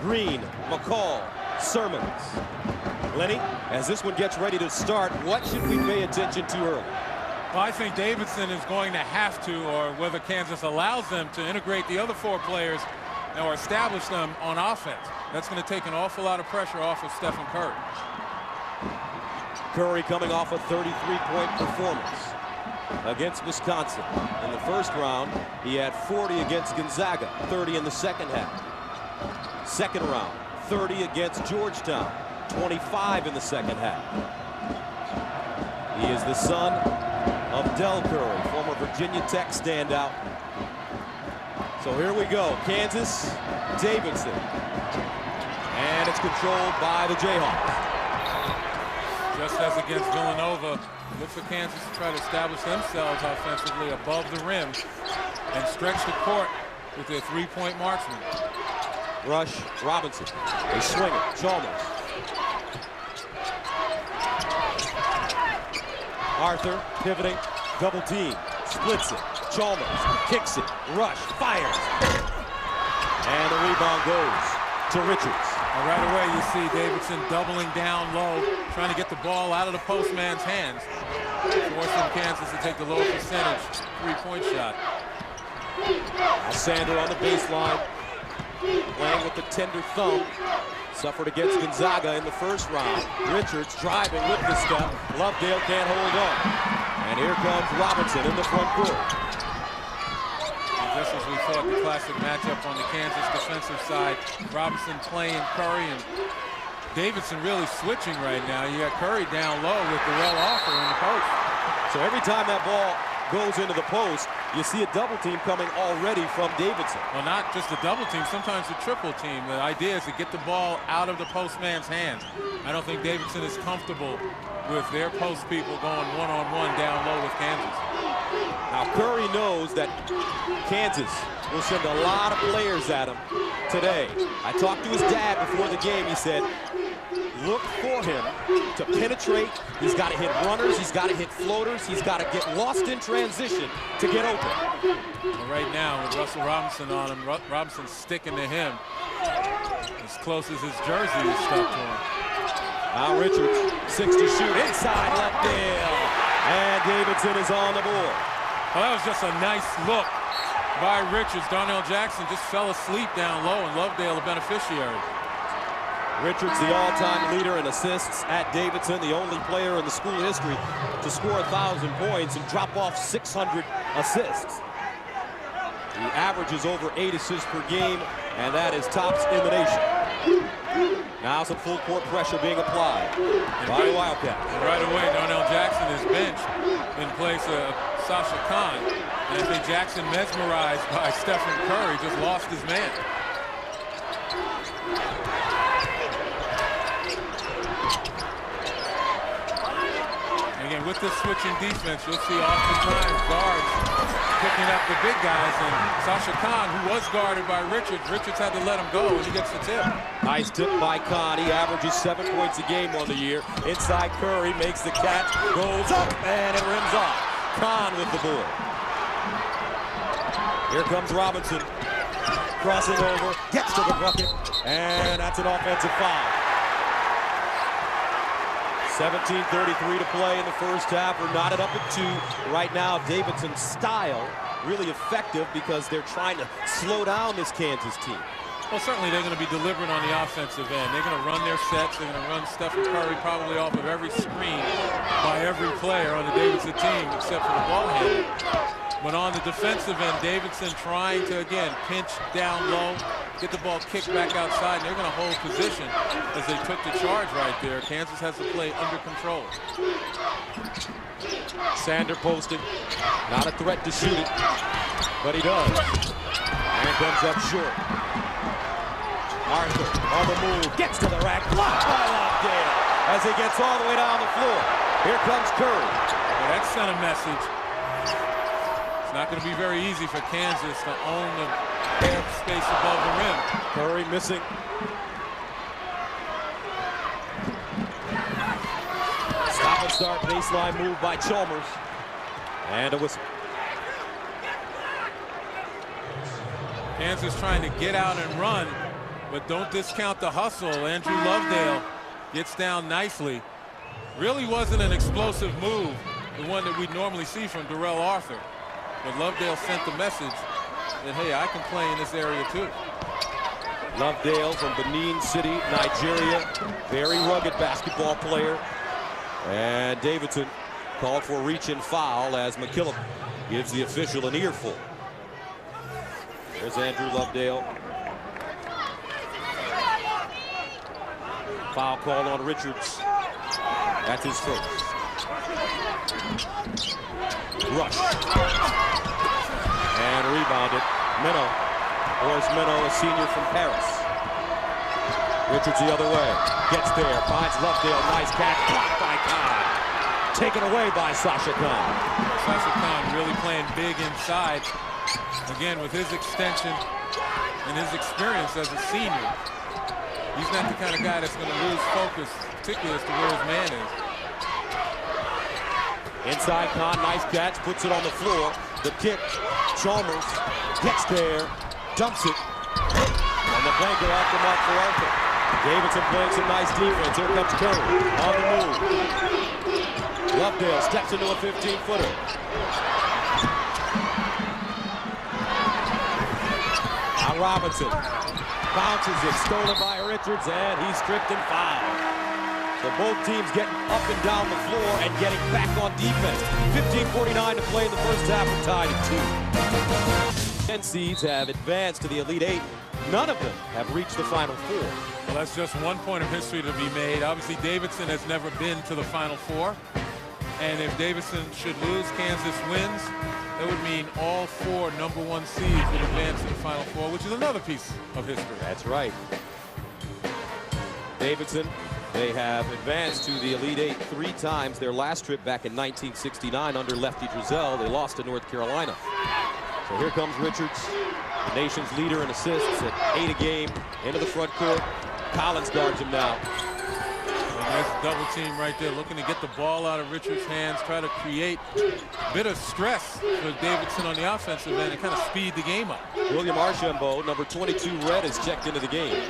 Green, McCall, Sermons. Lenny, as this one gets ready to start, what should we pay attention to early? Well, I think Davidson is going to have to, or whether Kansas allows them to integrate the other four players or establish them on offense. That's going to take an awful lot of pressure off of Stephen Curry. Curry coming off a 33-point performance against Wisconsin. In the first round, he had 40 against Gonzaga, 30 in the second half. Second round, 30 against Georgetown, 25 in the second half. He is the son of Del Curry, former Virginia Tech standout. So here we go, Kansas, Davidson. And it's controlled by the Jayhawks. Just as against Villanova, look for Kansas to try to establish themselves offensively above the rim and stretch the court with their three-point marksman. Rush, Robinson, a swinger, Chalmers. Arthur pivoting, double team, splits it. Chalmers kicks it, Rush fires. And the rebound goes to Richards. And right away you see Davidson doubling down low, trying to get the ball out of the postman's hands, forcing Kansas to take the low percentage three-point shot. Sander on the baseline, playing with the tender thumb. Suffered against Gonzaga in the first round. Richards driving with the step. Lovedale can't hold on. And here comes Robinson in the front court. And just as we thought, the classic matchup on the Kansas defensive side. Robinson playing Curry, and Davidson really switching right now. You got Curry down low with the well offer in the post. So every time that ball goes into the post, you see a double team coming already from Davidson. Well, not just a double team, sometimes a triple team. The idea is to get the ball out of the postman's hands. I don't think Davidson is comfortable with their post people going one-on-one down low with Kansas. Now Curry knows that Kansas will send a lot of players at him today. I talked to his dad before the game. He said, look for him to penetrate. He's got to hit runners. He's got to hit floaters. He's got to get lost in transition to get open. Well, right now, with Russell Robinson on him, Robinson's sticking to him as close as his jersey is stuck to him. Now Richards, 6 to shoot, inside Lovedale. And Davidson is on the board. Well, that was just a nice look by Richards. Darnell Jackson just fell asleep down low, and Lovedale the beneficiary. Richards, the all-time leader in assists at Davidson, the only player in the school history to score 1,000 points and drop off 600 assists. He averages over 8 assists per game, and that is tops in the nation. Now some full court pressure being applied by the Wildcats. Right away, Darnell Jackson is benched in place of Sasha Khan. And I think Jackson, mesmerized by Stephen Curry, just lost his man. Again, with this switching defense, you'll see oftentimes guards picking up the big guys, and Sasha Khan, who was guarded by Richards had to let him go, and he gets the tip. Nice tip by Khan. He averages 7 points a game on the year. Inside Curry, makes the catch, goes up, and it rims off. Khan with the board. Here comes Robinson, crossing over, gets to the bucket, and that's an offensive foul. 17:33 to play in the first half. We're knotted up at 2. Right now, Davidson's style really effective because they're trying to slow down this Kansas team. Well, certainly they're going to be deliberate on the offensive end. They're going to run their sets. They're going to run Stephen Curry probably off of every screen by every player on the Davidson team except for the ball handler. But on the defensive end, Davidson trying to, again, pinch down low, get the ball kicked back outside, and they're going to hold position as they took the charge right there. Kansas has to play under control. Sander posting, not a threat to shoot it, but he does. And comes up short. Arthur on the move, gets to the rack, blocked by Lovedale as he gets all the way down the floor. Here comes Curry. Well, that sent a message. It's not going to be very easy for Kansas to own the air space above the rim. Curry missing. Stop and start baseline move by Chalmers. And a whistle. Kansas trying to get out and run But don't discount the hustle. Andrew Lovedale gets down nicely. Really wasn't an explosive move, the one that we'd normally see from Darrell Arthur. But Lovedale sent the message that, hey, I can play in this area too. Lovedale from Benin City, Nigeria. Very rugged basketball player. And Davidson called for a reach-in foul as McKillop gives the official an earful. There's Andrew Lovedale. Foul called on Richards. That's his first. Rush. And rebounded. Minnow. Horace Minnow, a senior from Paris. Richards the other way. Gets there. Finds Lovedale. Nice catch. Blocked by Khan. Taken away by Sasha Khan. Sasha Khan really playing big inside. Again, with his extension and his experience as a senior, he's not the kind of guy that's going to lose focus, particularly as to where his man is. Inside Khan, nice catch, puts it on the floor. The kick, Chalmers gets there, dumps it, and the banker off the mark for Arthur. Davidson playing some nice defense. Here comes Curry on the move. Lovedale steps into a 15-footer. Now Robinson bounces it, stolen by Richards, and he's stripped and fouled. So both teams getting up and down the floor and getting back on defense. 15:49 to play in the first half. We're tied at 2. 10 seeds have advanced to the Elite Eight. None of them have reached the Final Four. Well, that's just one point of history to be made. Obviously, Davidson has never been to the Final Four. And if Davidson should lose, Kansas wins, that would mean all 4 #1 seeds would advance to the Final Four, which is another piece of history. That's right. Davidson, they have advanced to the Elite Eight 3 times. Their last trip back in 1969 under Lefty Driesell. They lost to North Carolina. So here comes Richards, the nation's leader in assists at 8 a game, into the front court. Collins guards him now. There's a double team right there, looking to get the ball out of Richards' hands, try to create a bit of stress for Davidson on the offensive end and kind of speed the game up. William Archambault, number 22 red, is checked into the game.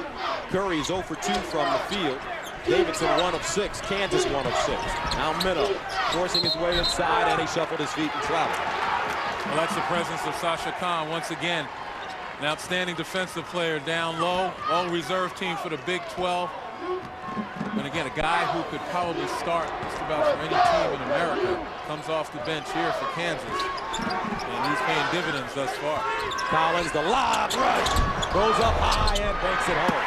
Curry is 0 for 2 from the field. Davidson 1 of 6. Kansas 1 of 6. Now Minnow forcing his way inside, and he shuffled his feet and traveled. Well, that's the presence of Sasha Khan once again. An outstanding defensive player down low. All reserve team for the Big 12. And again, a guy who could probably start just about for any team in America comes off the bench here for Kansas. And he's paying dividends thus far. Collins, the lob rush, goes up high and banks it home.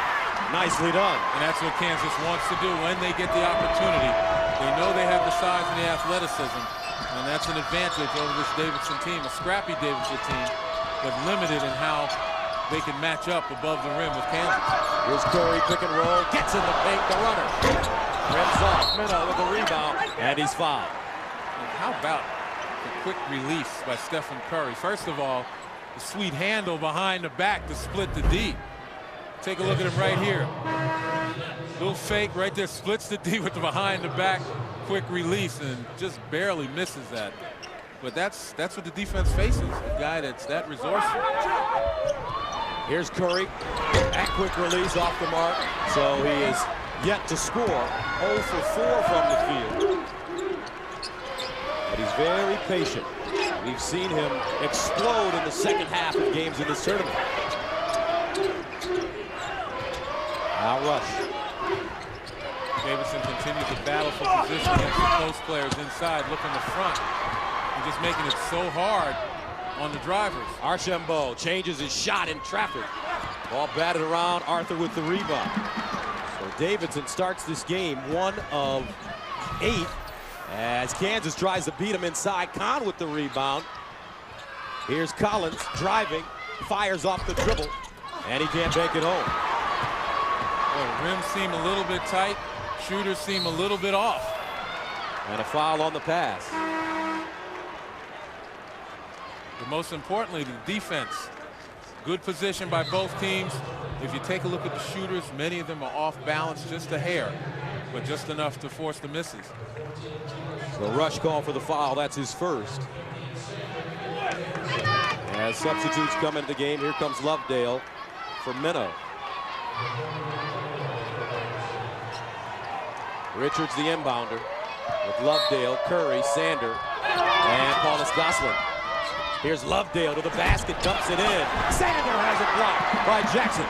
Nicely done. And that's what Kansas wants to do when they get the opportunity. They know they have the size and the athleticism. And that's an advantage over this Davidson team, a scrappy Davidson team, but limited in how they can match up above the rim with Kansas. Here's Curry, pick and roll, gets in the paint, the runner. Rims off, Minnow with the rebound, and he's fouled. And how about the quick release by Stephen Curry? First of all, the sweet handle behind the back to split the D. Take a look at him right here. Little fake right there, splits the D with the behind the back quick release and just barely misses that. But that's what the defense faces, a guy that's that resourceful. Here's Curry, that quick release off the mark, so he is yet to score. 0 for 4 from the field. But he's very patient. We've seen him explode in the second half of games in this tournament. Now Rush. Davidson continues to battle for position against the close players inside, looking the front, and just making it so hard on the drivers. Archambault changes his shot in traffic. Ball batted around, Arthur with the rebound. So Davidson starts this game 1 of 8 as Kansas tries to beat him inside. Khan with the rebound. Here's Collins driving, fires off the dribble, and he can't make it home. Well, rims seem a little bit tight, shooters seem a little bit off. And a foul on the pass. But most importantly, the defense. Good position by both teams. If you take a look at the shooters, many of them are off balance just a hair, but just enough to force the misses. So Rush call for the foul, that's his first. As substitutes come into the game, here comes Lovedale for Minnow. Richards the inbounder with Lovedale, Curry, Sander, and Paulus Gosselin. Here's Lovedale to the basket, dumps it in. Sander has it blocked by Jackson.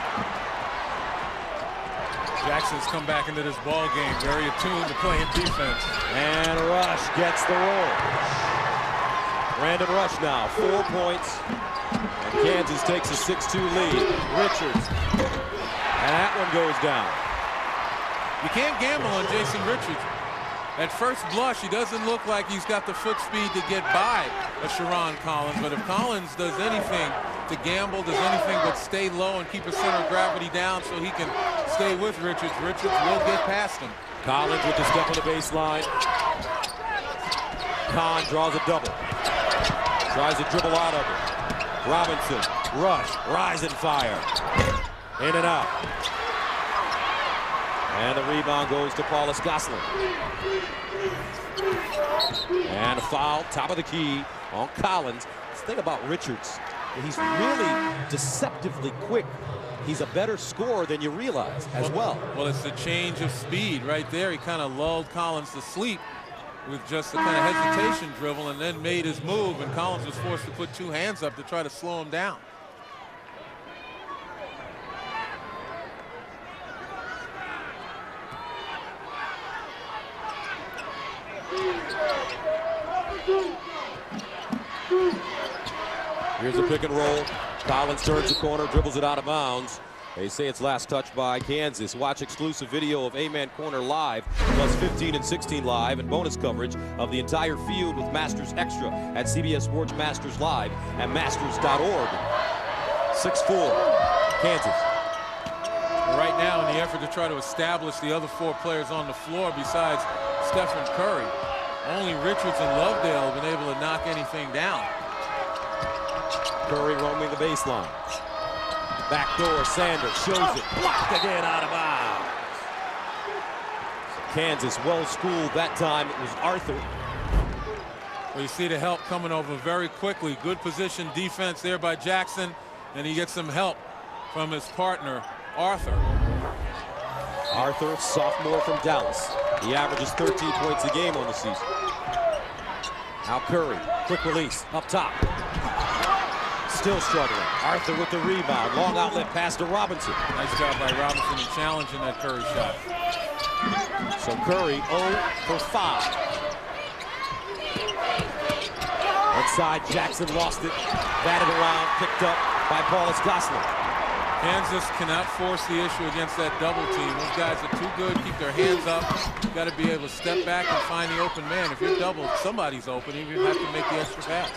Jackson's come back into this ball game very attuned to playing defense. And Rush gets the roll. Brandon Rush now, 4 points. And Kansas takes a 6-2 lead. Richards. And that one goes down. You can't gamble on Jason Richards. At first blush, he doesn't look like he's got the foot speed to get by a Sharon Collins. But if Collins does anything to gamble, does anything but stay low and keep his center of gravity down so he can stay with Richards, Richards will get past him. Collins with the step on the baseline. Kahn draws a double. Tries to dribble out of it. Robinson, Rush, rise and fire. In and out. And the rebound goes to Paulus Gosselin. And a foul, top of the key on Collins. The thing about Richards, he's really deceptively quick. He's a better scorer than you realize as well. Well, it's the change of speed right there. He kind of lulled Collins to sleep with just the kind of hesitation dribble and then made his move, and Collins was forced to put two hands up to try to slow him down. Here's a pick and roll. Collins turns the corner, dribbles it out of bounds. They say it's last touch by Kansas. Watch exclusive video of A-Man Corner live, plus 15 and 16 live, and bonus coverage of the entire field with Masters Extra at CBS Sports Masters Live at masters.org. 6-4, Kansas. Right now, in the effort to try to establish the other four players on the floor besides Stephen Curry, only Richards and Lovedale have been able to knock anything down. Curry roaming the baseline. Backdoor, Sanders shows it. Blocked again out of bounds. Kansas well schooled that time. It was Arthur. Well, you see the help coming over very quickly. Good position defense there by Jackson. And he gets some help from his partner, Arthur. Arthur, sophomore from Dallas. He averages 13 points a game on the season. Now Curry, quick release, up top. Still struggling. Arthur with the rebound. Long outlet pass to Robinson. Nice job by Robinson in challenging that Curry shot. So Curry 0 for 5. Inside, Jackson lost it. Batted around, picked up by Paulus Gosselin. Kansas cannot force the issue against that double team. Those guys are too good. Keep their hands up. You've got to be able to step back and find the open man. If you're doubled, somebody's open. You have to make the extra pass.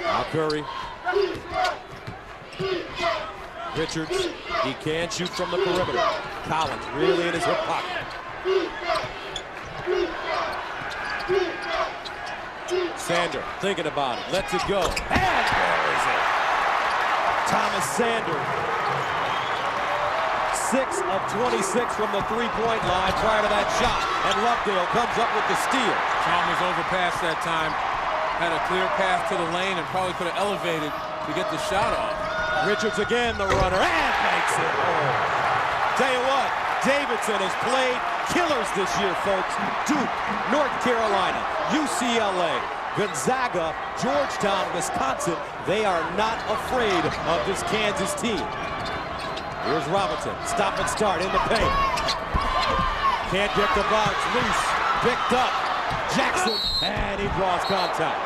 Now Curry. Richards, he can shoot from the perimeter. Collins really in his hip pocket. Sander thinking about it, lets it go, and buries it. Thomas Sander, 6 of 26 from the three-point line prior to that shot, and Lovedale comes up with the steal. Chalmers overpassed that time. Had a clear path to the lane and probably could have elevated to get the shot off. Richards again, the runner, and makes it home. Tell you what, Davidson has played killers this year, folks. Duke, North Carolina, UCLA, Gonzaga, Georgetown, Wisconsin. They are not afraid of this Kansas team. Here's Robinson, stop and start in the paint. Can't get the bounce, loose, picked up. Jackson, and he draws contact.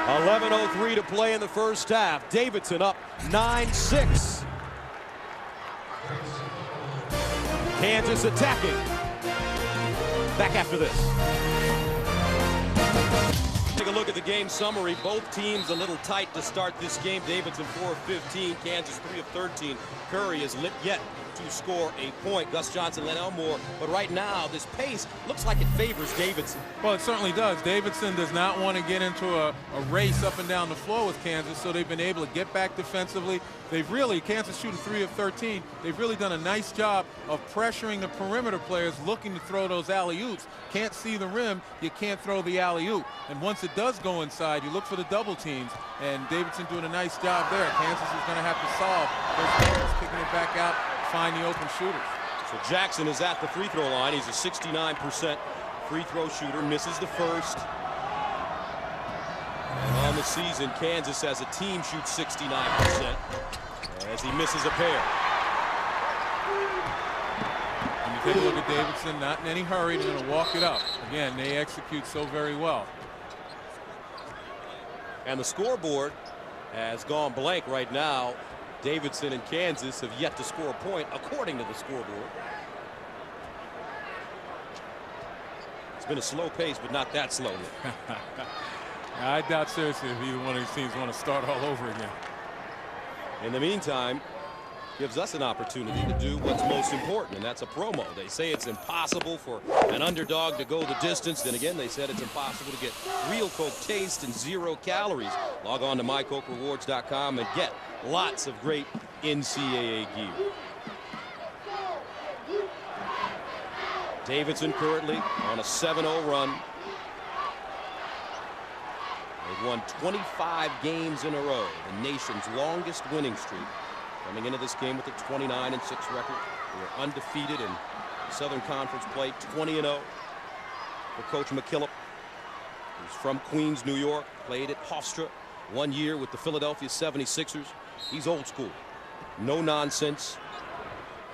11:03 to play in the first half. Davidson up 9-6. Kansas attacking. Back after this. Take a look at the game summary. Both teams a little tight to start this game. Davidson 4 of 15, Kansas 3 of 13. Curry is lit yet to score a point. Gus Johnson, Len Elmore, but right now this pace looks like it favors Davidson. Well, it certainly does. Davidson does not want to get into a race up and down the floor with Kansas, so they've been able to get back defensively. They've really, Kansas shooting 3 of 13, they've really done a nice job of pressuring the perimeter players looking to throw those alley-oops. Can't see the rim, you can't throw the alley-oop. And once it does go inside, you look for the double teams, and Davidson doing a nice job there. Kansas is going to have to solve those players kicking it back out, find the open shooters. So Jackson is at the free throw line. He's a 69% free throw shooter, misses the first. And on the season, Kansas as a team shoots 69% as he misses a pair. And you take a look at Davidson, not in any hurry, they're going to walk it up. Again, they execute so very well. And the scoreboard has gone blank right now. Davidson and Kansas have yet to score a point, according to the scoreboard. It's been a slow pace, but not that slow. I doubt seriously if either one of these teams want to start all over again. In the meantime, gives us an opportunity to do what's most important, and that's a promo. They say it's impossible for an underdog to go the distance. Then again, they said it's impossible to get real Coke taste and 0 calories. Log on to mycokerewards.com and get lots of great NCAA gear. Davidson currently on a 7-0 run. They've won 25 games in a row, the nation's longest winning streak. Coming into this game with a 29-6 record. They were undefeated in Southern Conference play, 20-0 for Coach McKillop, who's from Queens, New York, played at Hofstra 1 year with the Philadelphia 76ers. He's old school. No nonsense.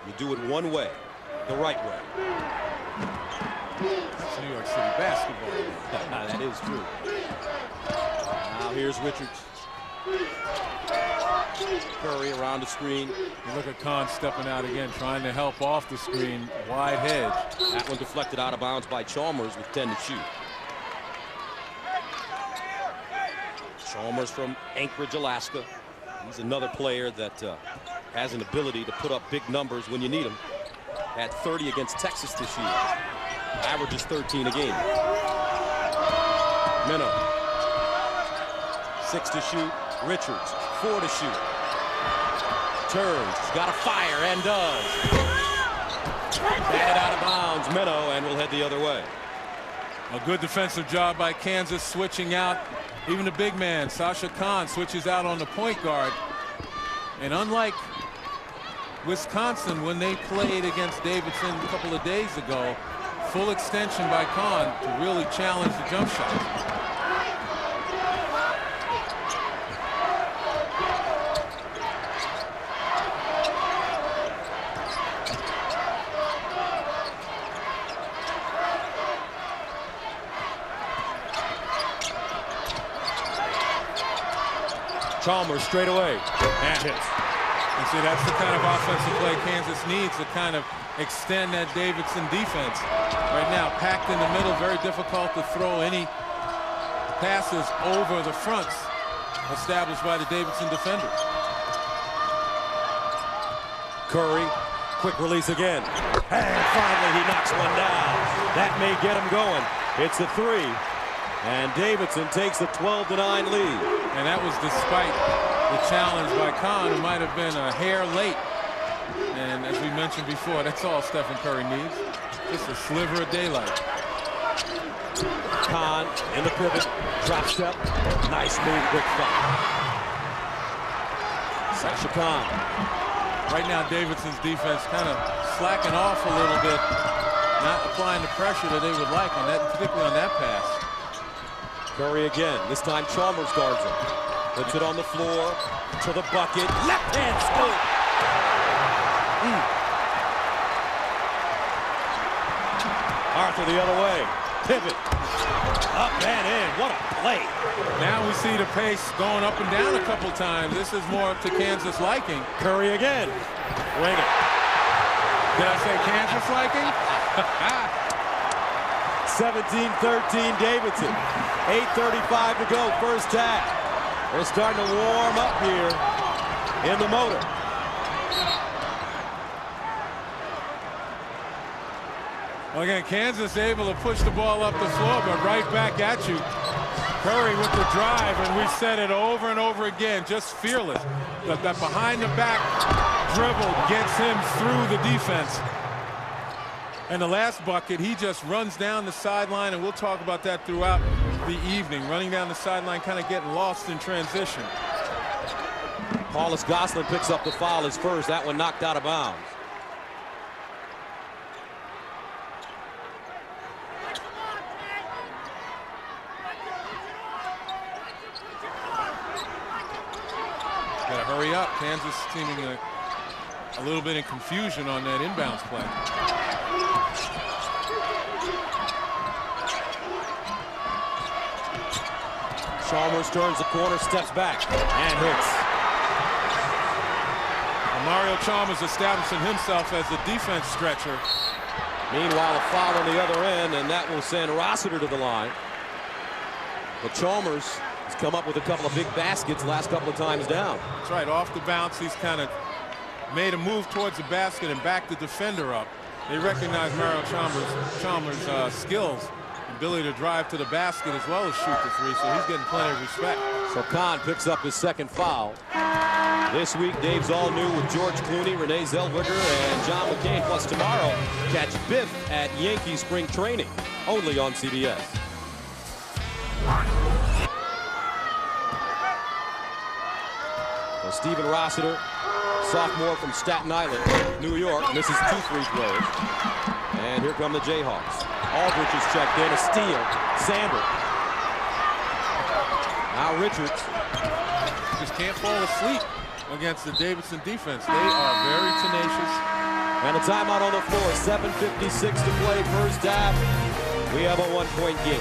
You do it one way, the right way. It's New York City basketball. That is true. Now here's Richards. Curry around the screen. You look at Kahn stepping out again, trying to help off the screen. Wide hedge. That one deflected out of bounds by Chalmers with 10 to shoot. Chalmers from Anchorage, Alaska. He's another player that has an ability to put up big numbers when you need them. Had 30 against Texas this year. Averages 13 a game. Minnow. 6 to shoot. Richards, 4 to shoot. Turns, got a fire, and does. Batted out of bounds, Minnow, and will head the other way. A good defensive job by Kansas, switching out. Even the big man, Sasha Kahn, switches out on the point guard. And unlike Wisconsin, when they played against Davidson a couple of days ago, full extension by Kahn to really challenge the jump shot. Chalmers straight away and hits. And see, that's the kind of offensive play Kansas needs to kind of extend that Davidson defense. Right now, packed in the middle, very difficult to throw any passes over the fronts established by the Davidson defenders. Curry, quick release again. And finally he knocks one down. That may get him going. It's a 3. And Davidson takes a 12-9 lead. And that was despite the challenge by Kahn, who might have been a hair late. And as we mentioned before, that's all Stephen Curry needs. Just a sliver of daylight. Kahn in the pivot, drop step. Nice move, quick foul. Sasha Kahn. Right now, Davidson's defense kind of slacking off a little bit, not applying the pressure that they would like on that, particularly on that pass. Curry again. This time Chalmers guards him. Puts it on the floor to the bucket. Left hand scoop. Arthur the other way. Pivot. Up and in. What a play. Now we see the pace going up and down a couple times. This is more up to Kansas liking. Curry again. Ring it. Did I say Kansas liking? 17-13 Davidson. 8:35 to go, first half. They're starting to warm up here in the motor. Well, again, Kansas able to push the ball up the floor, but right back at you. Curry with the drive, and we said it over and over again, just fearless. That behind-the-back dribble gets him through the defense. And the last bucket, he just runs down the sideline, and we'll talk about that throughout the evening. Running down the sideline, kind of getting lost in transition. Paulus Gosselin picks up the foul, his first. That one knocked out of bounds. Gotta hurry up. Kansas seeming a little bit in confusion on that inbounds play. Chalmers turns the corner, steps back, and hits. And Mario Chalmers establishing himself as a defense stretcher. Meanwhile, a foul on the other end, and that will send Rossiter to the line. But Chalmers has come up with a couple of big baskets last couple of times down. That's right. Off the bounce, he's kind of made a move towards the basket and backed the defender up. They recognize Mario Chalmers' skills, ability to drive to the basket as well as shoot the three, so he's getting plenty of respect. So Kahn picks up his second foul. This week, Dave's all new with George Clooney, Renee Zellweger, and John McCain. Plus tomorrow, catch Biff at Yankee Spring Training, only on CBS. So Stephen Rossiter, sophomore from Staten Island, New York, misses 2 free throws. And here come the Jayhawks. Aldridge is checked in, a steal. Sander. Now Richards. Just can't fall asleep against the Davidson defense. They are very tenacious. And a timeout on the floor. 7:56 to play, first half. We have a 1-point game.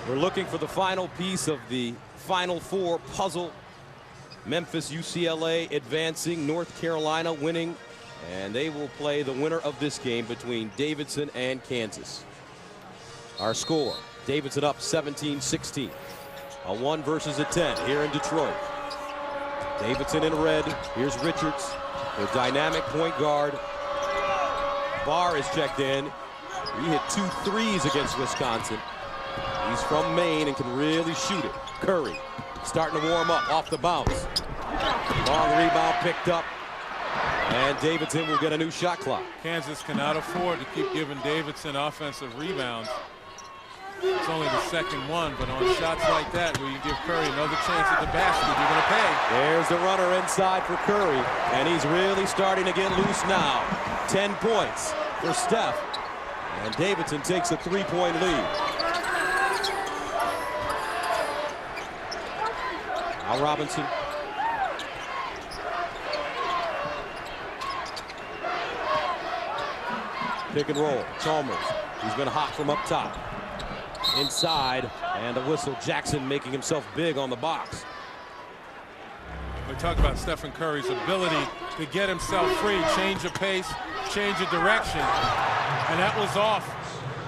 We're looking for the final piece of the Final Four puzzle. Memphis, UCLA advancing, North Carolina winning, and they will play the winner of this game between Davidson and Kansas. Our score, Davidson up 17-16. A 1 versus a 10 here in Detroit. Davidson in red. Here's Richards, their dynamic point guard. Barr is checked in. He hit 2 threes against Wisconsin. He's from Maine and can really shoot it. Curry starting to warm up off the bounce. Long rebound picked up. And Davidson will get a new shot clock. Kansas cannot afford to keep giving Davidson offensive rebounds. It's only the second one, but on shots like that where you give Curry another chance at the basket, you're going to pay. There's the runner inside for Curry, and he's really starting to get loose now. 10 points for Steph. And Davidson takes a 3-point lead. Al Robinson. Pick and roll. Chalmers. He's been hot from up top. Inside, and a whistle. Jackson making himself big on the box. We talk about Stephen Curry's ability to get himself free, change of pace, change of direction. And that was off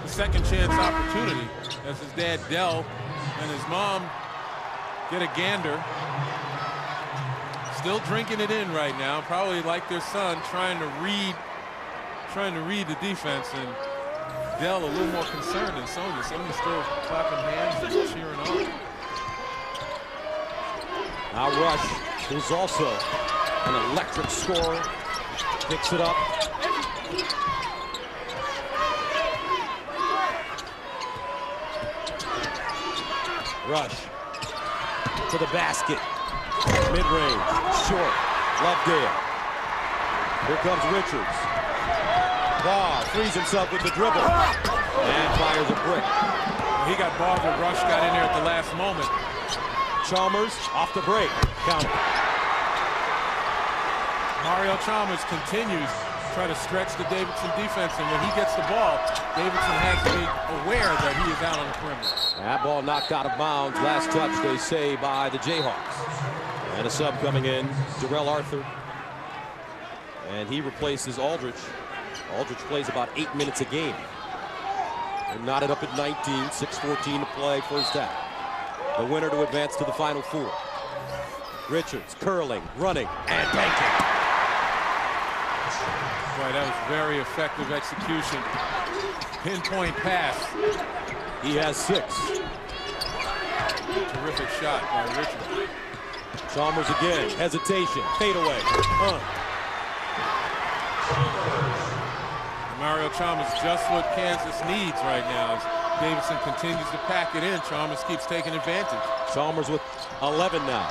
the second chance opportunity as his dad Dell and his mom get a gander. Still drinking it in right now, probably like their son, trying to read the defense, and Dell a little more concerned than Sonia. Sonia's still clapping hands and cheering on. Now Rush, who's also an electric scorer, picks it up. Rush to the basket. Mid-range, short. Lovedale. Here comes Richards. Barr frees himself with the dribble and fires a brick. He got bothered. Rush got in there at the last moment. Chalmers off the break. Count. Mario Chalmers continues to try to stretch the Davidson defense, and when he gets the ball, Davidson has to be aware that he is out on the perimeter. That ball knocked out of bounds. Last touch, they say, by the Jayhawks. And a sub coming in, Darrell Arthur. And he replaces Aldridge. Aldridge plays about 8 minutes a game. and knotted up at 19, 6:14 to play, first half. The winner to advance to the Final Four. Richards curling, running, and banking. Boy, that was very effective execution. Pinpoint pass. He has 6. Terrific shot by Richards. Chalmers again, hesitation, fadeaway. Mario Chalmers, just what Kansas needs right now as Davidson continues to pack it in. Chalmers keeps taking advantage. Chalmers with 11 now.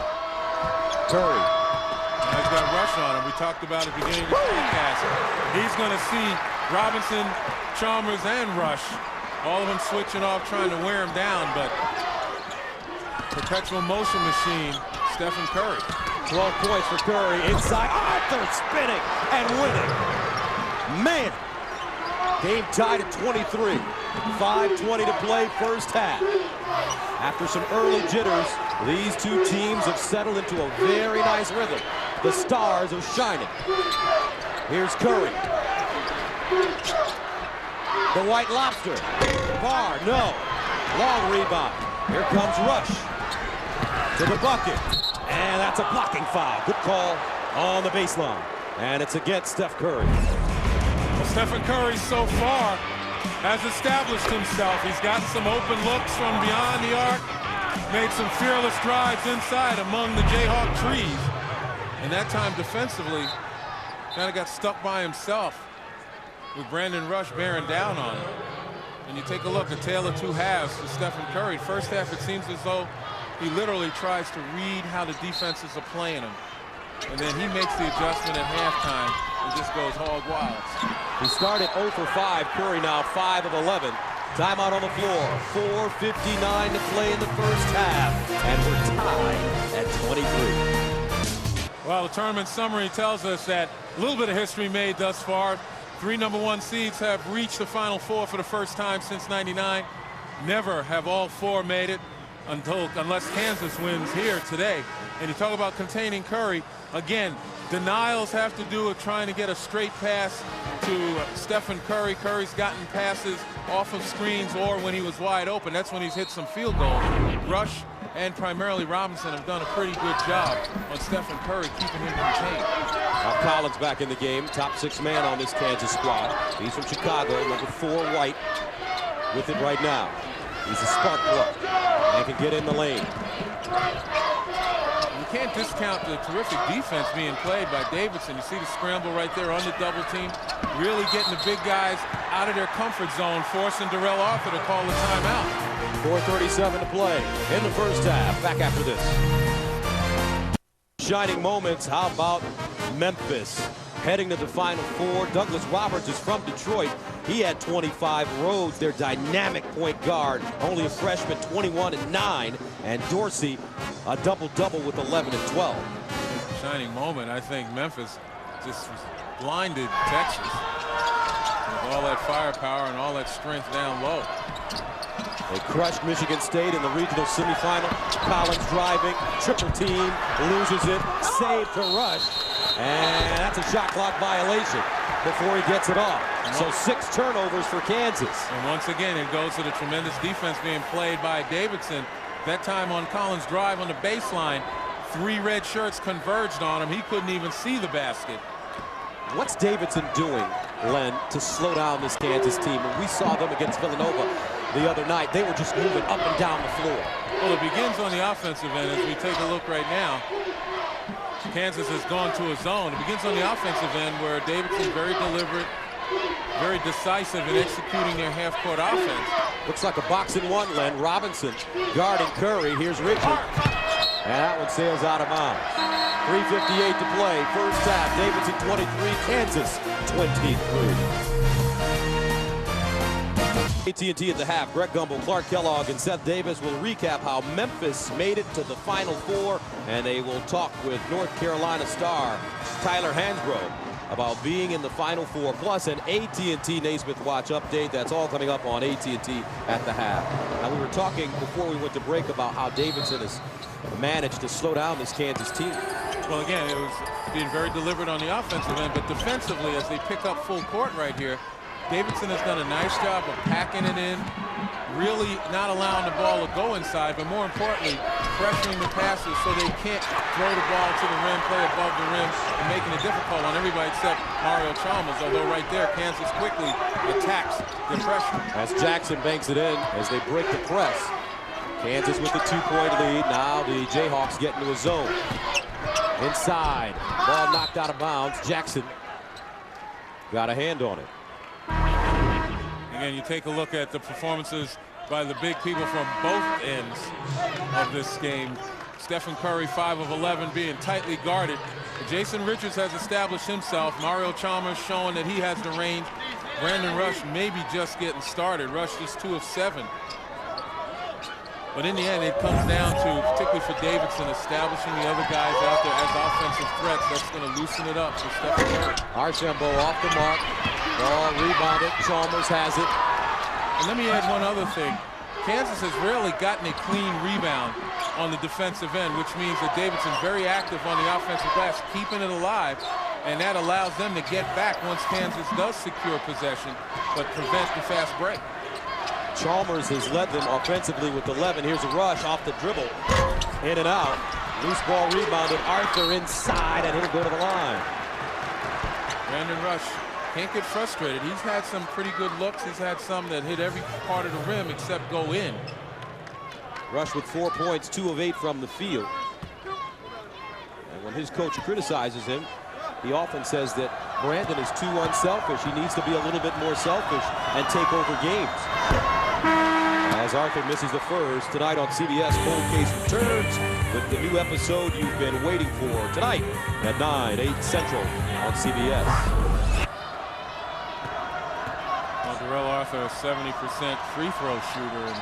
Curry. Now he's got Rush on him. We talked about at the beginning of the podcast. He's going to see Robinson, Chalmers, and Rush, all of them switching off, trying to wear him down, but perpetual motion machine, Stephen Curry. 12 points for Curry inside. Arthur spinning and winning. Man. Game tied at 23. 5:20 to play, first half. After some early jitters, these two teams have settled into a very nice rhythm. The stars are shining. Here's Curry. The White Lobster. Bar, no. Long rebound. Here comes Rush. To the bucket. And that's a blocking foul. Good call on the baseline. And it's against Steph Curry. Well, Stephen Curry so far has established himself. He's gotten some open looks from beyond the arc. Made some fearless drives inside among the Jayhawk trees. And that time defensively, kind of got stuck by himself with Brandon Rush bearing down on him. And you take a look, a tale of two halves for Stephen Curry. First half, it seems as though he literally tries to read how the defenses are playing him. And then he makes the adjustment at halftime and just goes hog wild. He started 0 for 5. Curry now 5 of 11. Timeout on the floor. 4:59 to play in the first half. And we're tied at 23. Well, the tournament summary tells us that a little bit of history made thus far. 3 #1 seeds have reached the Final Four for the first time since '99. Never have all 4 made it unless Kansas wins here today. And you talk about containing Curry. Again, denials have to do with trying to get a straight pass to Stephen Curry. Curry's gotten passes off of screens or when he was wide open. That's when he's hit some field goals. Rush and primarily Robinson have done a pretty good job on Stephen Curry, keeping him contained. Now Collins back in the game, top 6 man on this Kansas squad. He's from Chicago, number 4 White with it right now. He's a spark plug and can get in the lane. You can't discount the terrific defense being played by Davidson. You see the scramble right there on the double team, really getting the big guys out of their comfort zone, forcing Darrell Arthur to call the timeout. 4:37 to play in the first half. Back after this. Shining moments. How about Memphis heading to the Final Four? Douglas Roberts is from Detroit. He had 25. Rhodes, their dynamic point guard, only a freshman, 21 and 9. And Dorsey, a double-double with 11 and 12. Shining moment. I think Memphis just blinded Texas with all that firepower and all that strength down low. They crushed Michigan State in the regional semifinal. Collins driving, triple team, loses it, saved to Rush. And that's a shot clock violation before he gets it off. So 6 turnovers for Kansas. And once again, it goes to the tremendous defense being played by Davidson. That time on Collins' drive on the baseline, 3 red shirts converged on him. He couldn't even see the basket. What's Davidson doing, Len, to slow down this Kansas team? When we saw them against Villanova the other night, they were just moving up and down the floor. Well, it begins on the offensive end as we take a look right now. Kansas has gone to a zone. It begins on the offensive end where Davidson very deliberate, very decisive in executing their half-court offense. Looks like a boxing one, Len. Robinson guarding Curry. Here's Richard. And that one sails out of bounds. 3:58 to play. First half. Davidson 23, Kansas 23. AT&T at the half. Greg Gumbel, Clark Kellogg, and Seth Davis will recap how Memphis made it to the Final Four, and they will talk with North Carolina star Tyler Hansbrough about being in the Final Four, plus an AT&T Naismith Watch update. That's all coming up on AT&T at the half. Now, we were talking before we went to break about how Davidson has managed to slow down this Kansas team. Well, again, it was being very deliberate on the offensive end, but defensively, as they pick up full court right here, Davidson has done a nice job of packing it in, really not allowing the ball to go inside, but more importantly, pressuring the passes so they can't throw the ball to the rim, play above the rim, and making it difficult on everybody except Mario Chalmers, although right there, Kansas quickly attacks the pressure. As Jackson banks it in, as they break the press. Kansas with the 2-point lead. Now the Jayhawks get into a zone. Inside, ball knocked out of bounds. Jackson got a hand on it. Again, you take a look at the performances by the big people from both ends of this game. Stephen Curry, 5 of 11, being tightly guarded. But Jason Richards has established himself. Mario Chalmers showing that he has the range. Brandon Rush maybe just getting started. Rush just 2 of 7. But in the end, it comes down to, particularly for Davidson, establishing the other guys out there as offensive threats. That's going to loosen it up for Stephen Curry. Archambault off the mark. Ball rebounded. Chalmers has it. And let me add one other thing. Kansas has rarely gotten a clean rebound on the defensive end, which means that Davidson's very active on the offensive glass, keeping it alive, and that allows them to get back once Kansas does secure possession, but prevent the fast break. Chalmers has led them offensively with 11. Here's a rush off the dribble. In and out. Loose ball rebounded. Arthur inside, and he'll go to the line. Brandon Rush can't get frustrated. He's had some pretty good looks. He's had some that hit every part of the rim except go in. Rush with 4 points, 2 of 8 from the field. And when his coach criticizes him, he often says that Brandon is too unselfish. He needs to be a little bit more selfish and take over games. As Arthur misses the first, tonight on CBS, Cold Case returns with the new episode you've been waiting for tonight at 9, 8 Central on CBS. Darrell Arthur, a 70% free throw shooter, and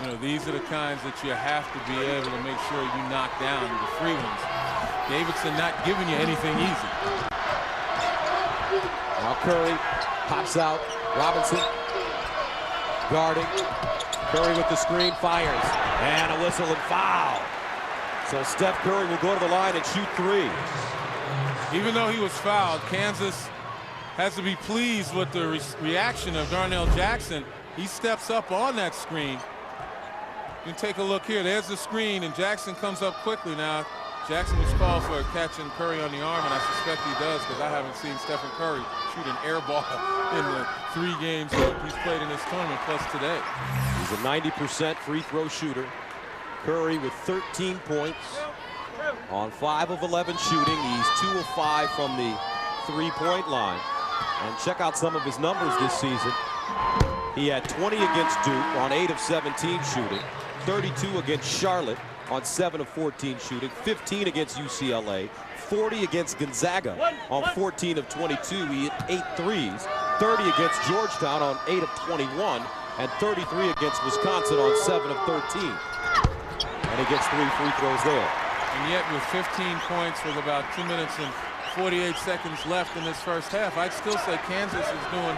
you know these are the kinds that you have to be able to make sure you knock down the free ones. Davidson not giving you anything easy. Now Curry pops out. Robinson guarding. Curry with the screen, fires, and a whistle and foul. So Steph Curry will go to the line and shoot 3. Even though he was fouled, Kansas has to be pleased with the reaction of Darnell Jackson. He steps up on that screen. You can take a look here. There's the screen, and Jackson comes up quickly. Now, Jackson was called for catching Curry on the arm, and I suspect he does because I haven't seen Stephen Curry shoot an air ball in the 3 games that he's played in this tournament, plus today. He's a 90% free throw shooter. Curry with 13 points on 5 of 11 shooting. He's 2 of 5 from the 3-point line. And check out some of his numbers this season. He had 20 against Duke on 8 of 17 shooting, 32 against Charlotte on 7 of 14 shooting, 15 against UCLA, 40 against Gonzaga on 14 of 22. He hit 8 threes, 30 against Georgetown on 8 of 21, and 33 against Wisconsin on 7 of 13. And he gets 3 free throws there. And yet with 15 points with about 2 minutes and 48 seconds left in this first half, I'd still say Kansas is doing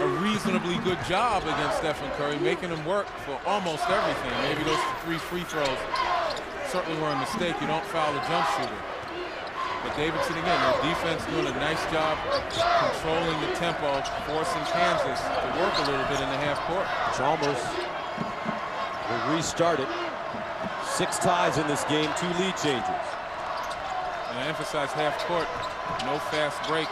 a reasonably good job against Stephen Curry, making him work for almost everything. Maybe those 3 free throws certainly were a mistake. You don't foul the jump shooter. But Davidson, again, their defense doing a nice job controlling the tempo, forcing Kansas to work a little bit in the half court. Chalmers will restart it. 6 ties in this game, 2 lead changes. And I emphasize half court, no fast break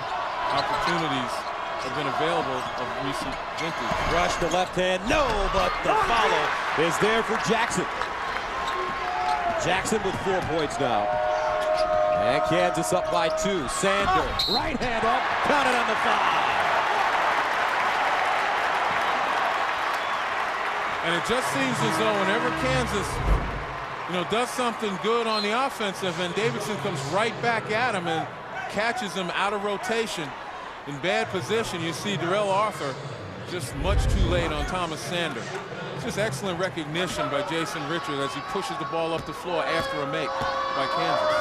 opportunities have been available of recent vintage. Rush the left hand, no, but the follow is there for Jackson. Jackson with 4 points now. And Kansas up by 2. Sander, right hand up, counted on the foul. And it just seems as though whenever Kansas does something good on the offensive end, Davidson comes right back at him and catches him out of rotation in bad position. You see Darrell Arthur just much too late on Thomas Sander. It's just excellent recognition by Jason Richards as he pushes the ball up the floor after a make by Kansas.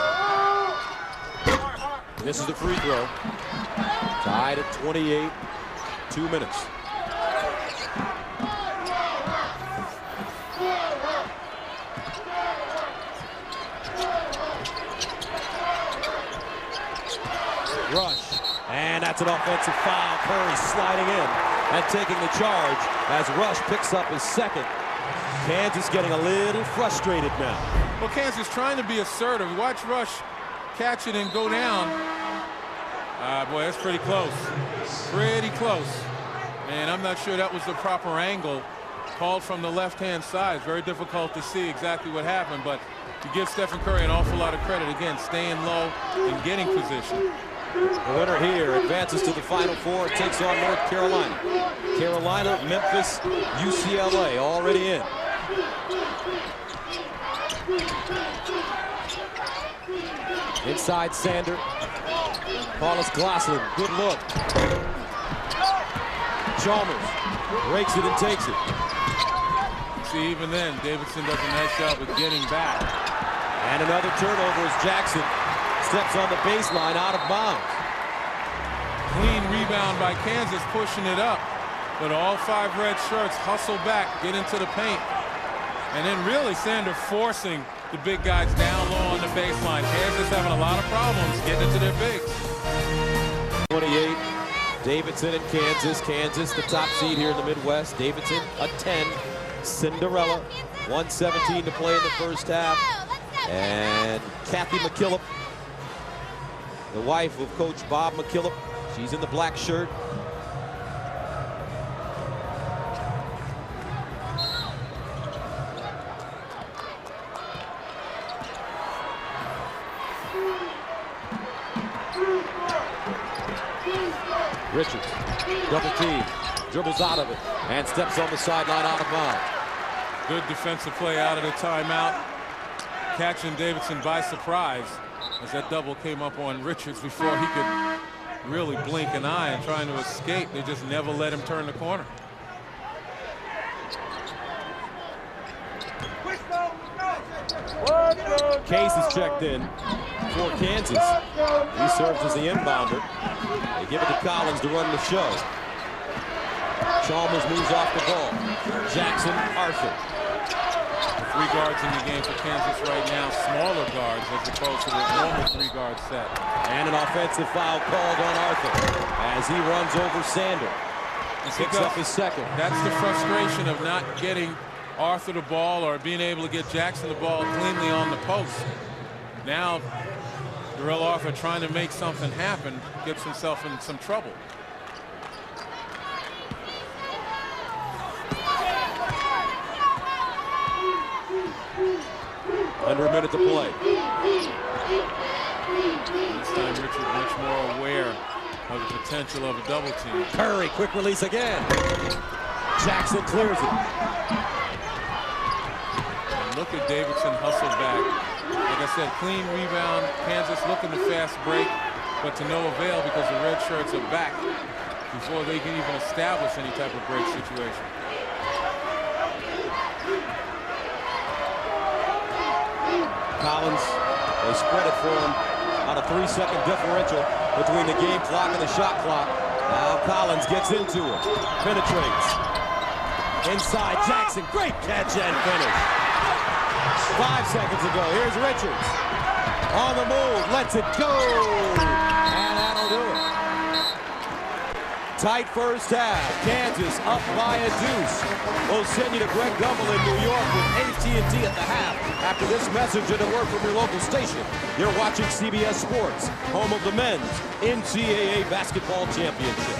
This is the free throw. Tied at 28, 2 minutes. Rush, and that's an offensive foul. Curry sliding in. and taking the charge as Rush picks up his second. Kansas getting a little frustrated now. Well, Kansas trying to be assertive. Watch Rush catch it and go down. Boy, that's pretty close. Pretty close. And I'm not sure that was the proper angle. Called from the left-hand side. It's very difficult to see exactly what happened, but to give Stephen Curry an awful lot of credit, again, staying low and getting position. The winner here advances to the Final Four and takes on North Carolina. Carolina, Memphis, UCLA already in. Inside Sander. Paulus Glasslin, good look. Chalmers breaks it and takes it. See, even then, Davidson does a nice job of getting back. And another turnover as Jackson steps on the baseline out of bounds. Clean rebound by Kansas, pushing it up. But all 5 red shirts hustle back, get into the paint. And then really Sander forcing the big guys down low on the baseline. Kansas having a lot of problems getting into their bigs. 28, Davidson and Kansas. Kansas, the top seed here in the Midwest. Davidson, a 10. Cinderella, 1:17 to play in the first half. And Kathy McKillop, the wife of Coach Bob McKillop. She's in the black shirt. Richards, double team, dribbles out of it, and steps on the sideline out of bounds. Good defensive play out of the timeout. Catching Davidson by surprise as that double came up on Richards before he could really blink an eye and trying to escape. They just never let him turn the corner. Case is checked in for Kansas. He serves as the inbounder. They give it to Collins to run the show. Chalmers moves off the ball. Jackson, Arthur. 3 guards in the game for Kansas right now, smaller guards as opposed to the normal 3-guard set. And an offensive foul called on Arthur as he runs over Sander. He picks up his second. That's the frustration of not getting Arthur the ball or being able to get Jackson the ball cleanly on the post. Now, Darrell Arthur trying to make something happen gets himself in some trouble. Under a minute to play. This time Richard much more aware of the potential of a double team. Curry, quick release again. Jackson clears it. And look at Davidson hustle back. Like I said, clean rebound. Kansas looking to fast break, but to no avail because the red shirts are back before they can even establish any type of break situation. Collins, they spread it for him on a 3-second differential between the game clock and the shot clock. Now Collins gets into it, penetrates. Inside Jackson, great catch and finish. 5 seconds ago, here's Richards. On the move, lets it go. And that'll do it. Tight first half. Kansas up by a deuce. We'll send you to Greg Gumbel in New York with AT&T at the half. After this message and a word from your local station, you're watching CBS Sports, home of the men's NCAA basketball championship.